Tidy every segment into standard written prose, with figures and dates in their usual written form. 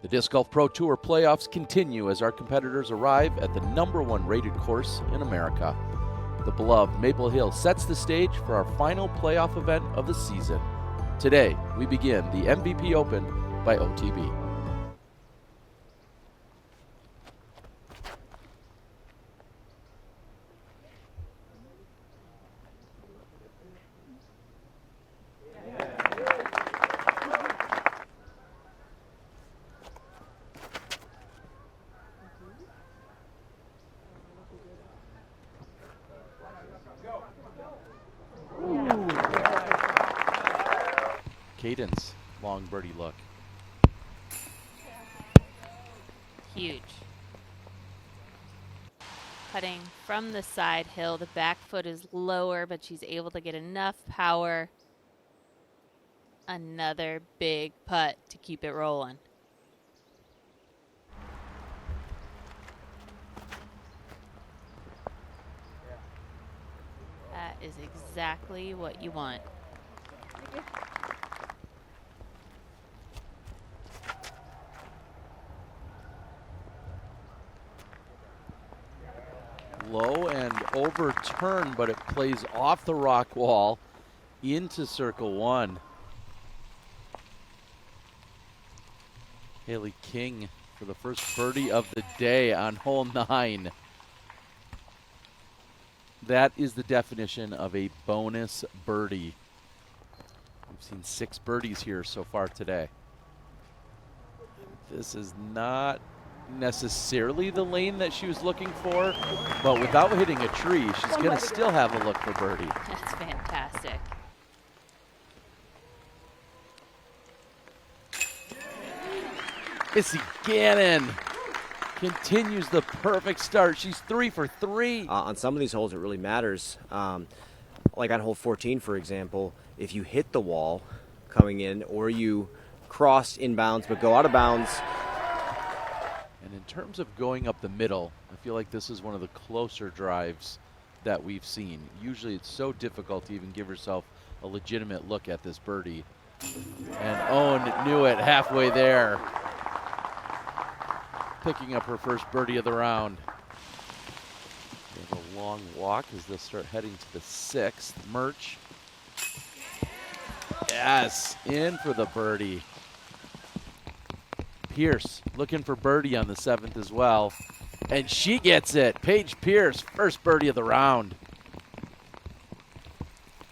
The Disc Golf Pro Tour playoffs continue as our competitors arrive at the #1 rated course in America. The beloved Maple Hill sets the stage for our final playoff event of the season. Today, we begin the MVP Open by OTB. Cadence, long birdie look. Huge. Putting from the side hill, the back foot is lower, but she's able to get enough power. Another big putt to keep it rolling. That is exactly what you want. Low and overturned, but it plays off the rock wall into circle one. Haley King for the first birdie of the day on hole 9. That is the definition of a bonus birdie. We've seen 6 birdies here so far today. This is not necessarily the lane that she was looking for, but without hitting a tree, she's going to still have a look for birdie. That's fantastic. Missy Gannon continues the perfect start. She's 3 for 3. On some of these holes, it really matters. Like on hole 14, for example, if you hit the wall coming in or you cross inbounds but go out of bounds. And in terms of going up the middle, I feel like this is one of the closer drives that we've seen. Usually it's so difficult to even give herself a legitimate look at this birdie. And Owen knew it halfway there. Picking up her first birdie of the round. They have a long walk as they'll start heading to the 6th. Murch. Yes, in for the birdie. Pierce looking for birdie on the 7th as well. And she gets it. Paige Pierce, first birdie of the round.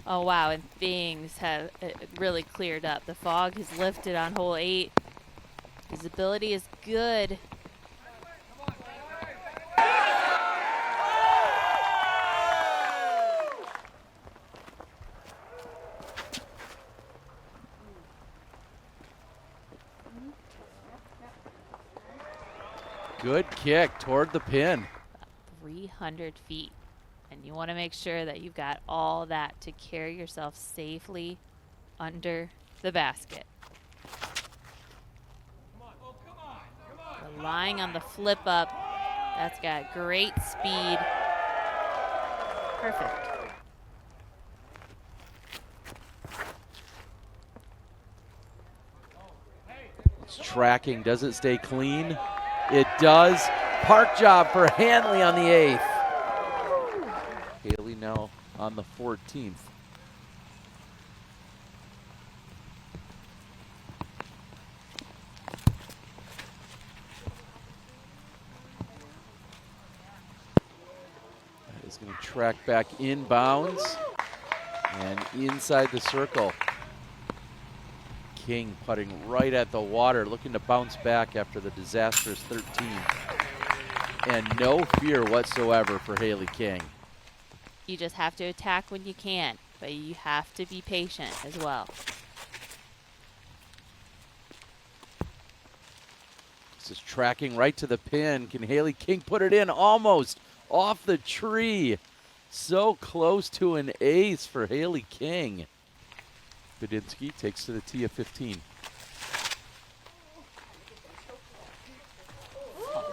Oh, wow, and things have really cleared up. The fog has lifted on hole 8. Visibility is good. Good kick toward the pin. 300 feet. And you want to make sure that you've got all that to carry yourself safely under the basket. Relying on the flip up. That's got great speed. Perfect. It's tracking. Does it stay clean? It does. Park job for Hanley on the 8th. Haley now on the 14th. That is going to track back inbounds and inside the circle. King putting right at the water, looking to bounce back after the disastrous 13. And no fear whatsoever for Haley King. You just have to attack when you can, but you have to be patient as well. This is tracking right to the pin. Can Haley King put it in? Almost off the tree. So close to an ace for Haley King. Bedinsky takes to the tee of 15.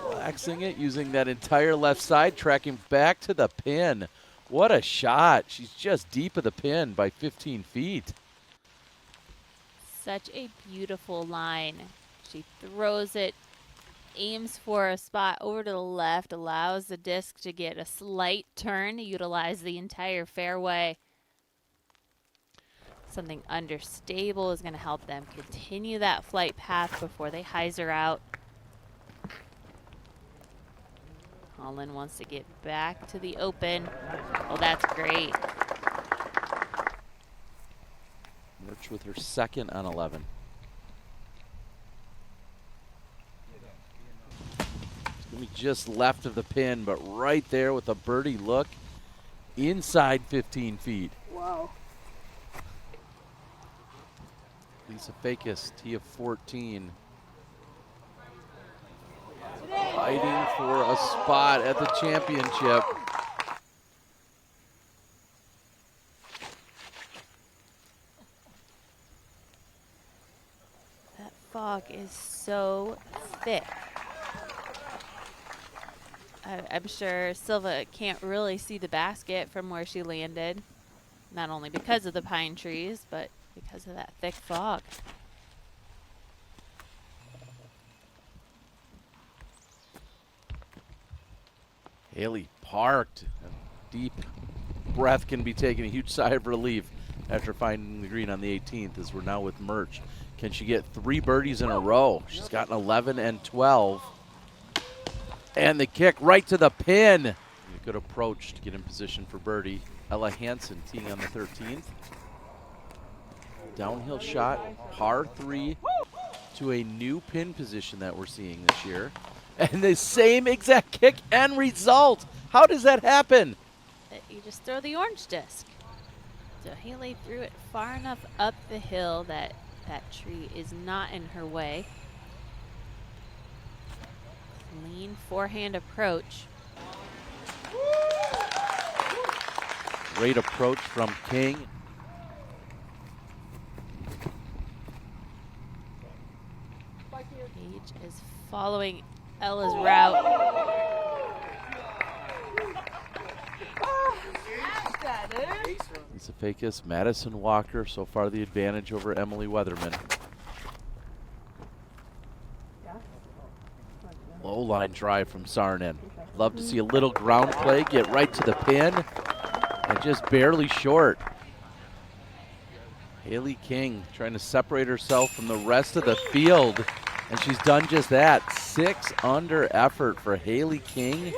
Relaxing it, using that entire left side, tracking back to the pin. What a shot. She's just deep of the pin by 15 feet. Such a beautiful line. She throws it, aims for a spot over to the left, allows the disc to get a slight turn to utilize the entire fairway. Something understable is going to help them continue that flight path before they hyzer out. Holland wants to get back to the open. Oh, that's great. Murch with her second on 11. Gonna be just left of the pin, but right there with a birdie look inside 15 feet. Wow. Lisa Fakis, tee of 14. Fighting for a spot at the championship. That fog is so thick. I'm sure Silva can't really see the basket from where she landed, not only because of the pine trees, but because of that thick fog. Haley parked. A deep breath can be taken, a huge sigh of relief after finding the green on the 18th, as we're now with Murch. Can she get 3 birdies in a row? She's gotten 11 and 12. And the kick right to the pin. A good approach to get in position for birdie. Ella Hansen teeing on the 13th. Downhill shot, par 3 to a new pin position that we're seeing this year. And the same exact kick and result. How does that happen? You just throw the orange disc. So Haley threw it far enough up the hill that that tree is not in her way. Clean forehand approach. Great approach from King. Page is following Ella's route. Lisa Fakis, Madison Walker, so far the advantage over Emily Weatherman. Low line drive from Saarinen. Love to see a little ground play, get right to the pin, and just barely short. Haley King trying to separate herself from the rest of the field, and she's done just that. 6 under effort for Haley King.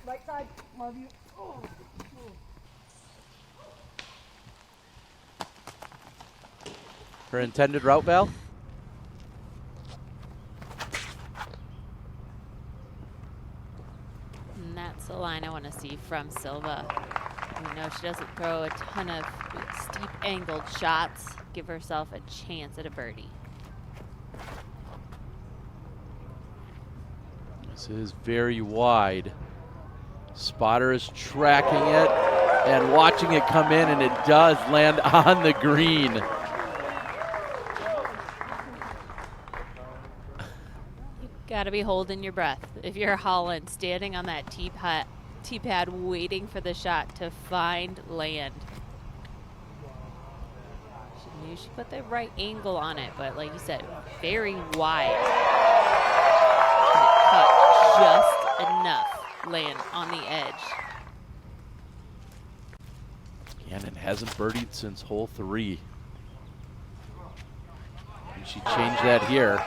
Right side, love you. Oh. Her intended route, Val? And that's the line I want to see from Silva. We know she doesn't throw a ton of steep angled shots. Give herself a chance at a birdie. This is very wide. Spotter is tracking it and watching it come in, and it does land on the green. Gotta be holding your breath if you're Holland, standing on that tee pad waiting for the shot to find land. She knew she put the right angle on it, but like you said, very wide. And it cut just enough land on the edge. Gannon hasn't birdied since hole 3. And she changed that here.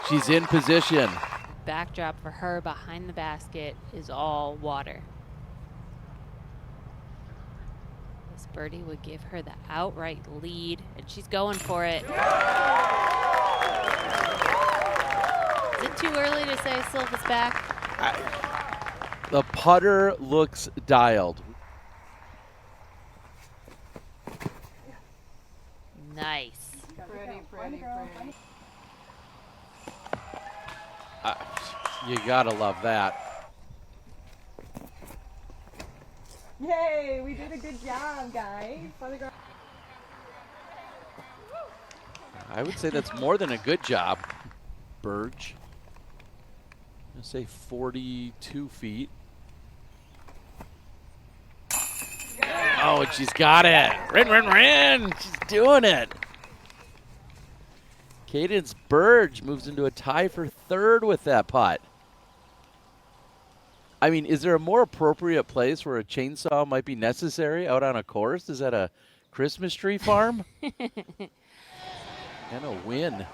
She's in position. Backdrop for her behind the basket is all water. This birdie would give her the outright lead, and she's going for it. Is it too early to say Silva's back? The putter looks dialed. Nice. Pretty. You gotta love that. Yay, we did a good job, guys. I would say that's more than a good job, Burge. I'm gonna say 42 feet. Oh, Oh, and she's got it. Rin. She's doing it. Cadence Burge moves into a tie for third with that putt. I mean, is there a more appropriate place where a chainsaw might be necessary out on a course? Is that a Christmas tree farm? And a win,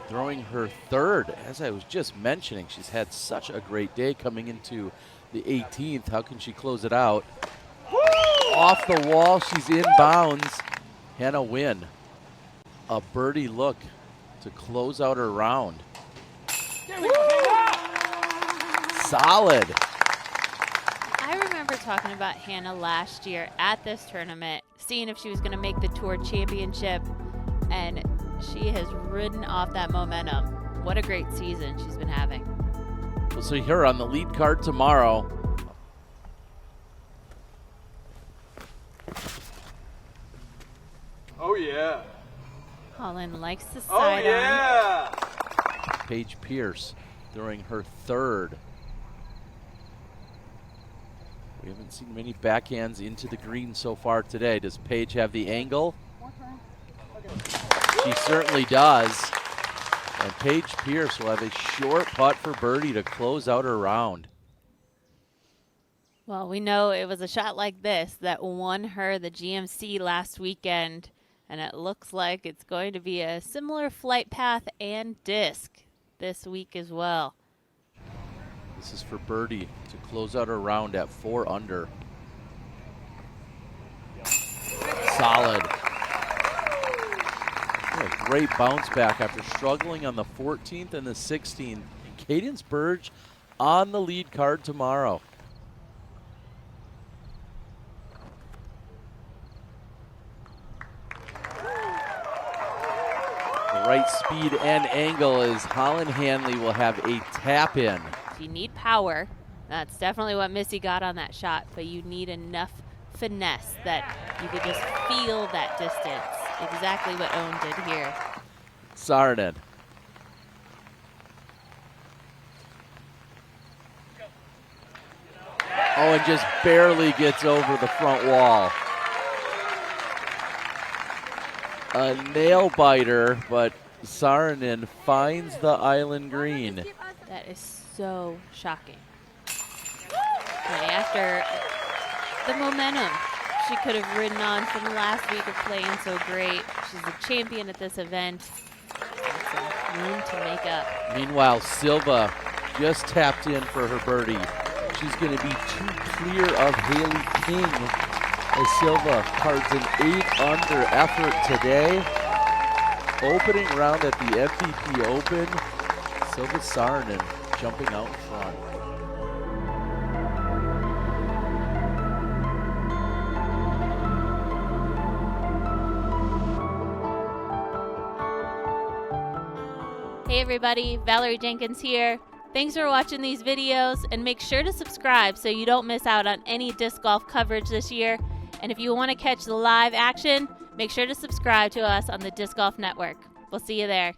throwing her third. As I was just mentioning, she's had such a great day coming into the 18th. How can she close it out? Off the wall, she's in bounds. Hannah Wynn, a birdie look to close out her round. Solid. I remember talking about Hannah last year at this tournament, seeing if she was going to make the Tour Championship, and she has ridden off that momentum. What a great season she's been having. We'll see her on the lead card tomorrow. Oh, yeah. Holland likes the Oh, sidearm. yeah. Paige Pierce throwing her third. We haven't seen many backhands into the green so far today. Does Paige have the angle? She certainly does. And Paige Pierce will have a short putt for birdie to close out her round. Well, we know it was a shot like this that won her the GMC last weekend, and it looks like it's going to be a similar flight path and disc this week as well. This is for birdie to close out her round at 4 under. Solid. What a great bounce back after struggling on the 14th and the 16th. Cadence Burge on the lead card tomorrow. The right speed and angle is Holland Hanley will have a tap in. You need power. That's definitely what Missy got on that shot, but you need enough finesse that you could just feel that distance. Exactly what Owen did here. Saarinen. Oh, and just barely gets over the front wall. A nail biter, but Saarinen finds the island green. That is so shocking. And after the momentum she could have ridden on from last week of playing so great. She's a champion at this event. Some room to make up. Meanwhile, Silva just tapped in for her birdie. She's going to be 2 clear of Haley King as Silva cards an 8 under effort today. Opening round at the FPO Open, Silva Saarinen jumping out in front. Hey everybody, Valarie Jenkins here. Thanks for watching these videos, and make sure to subscribe so you don't miss out on any disc golf coverage this year. And if you want to catch the live action, make sure to subscribe to us on the Disc Golf Network. We'll see you there.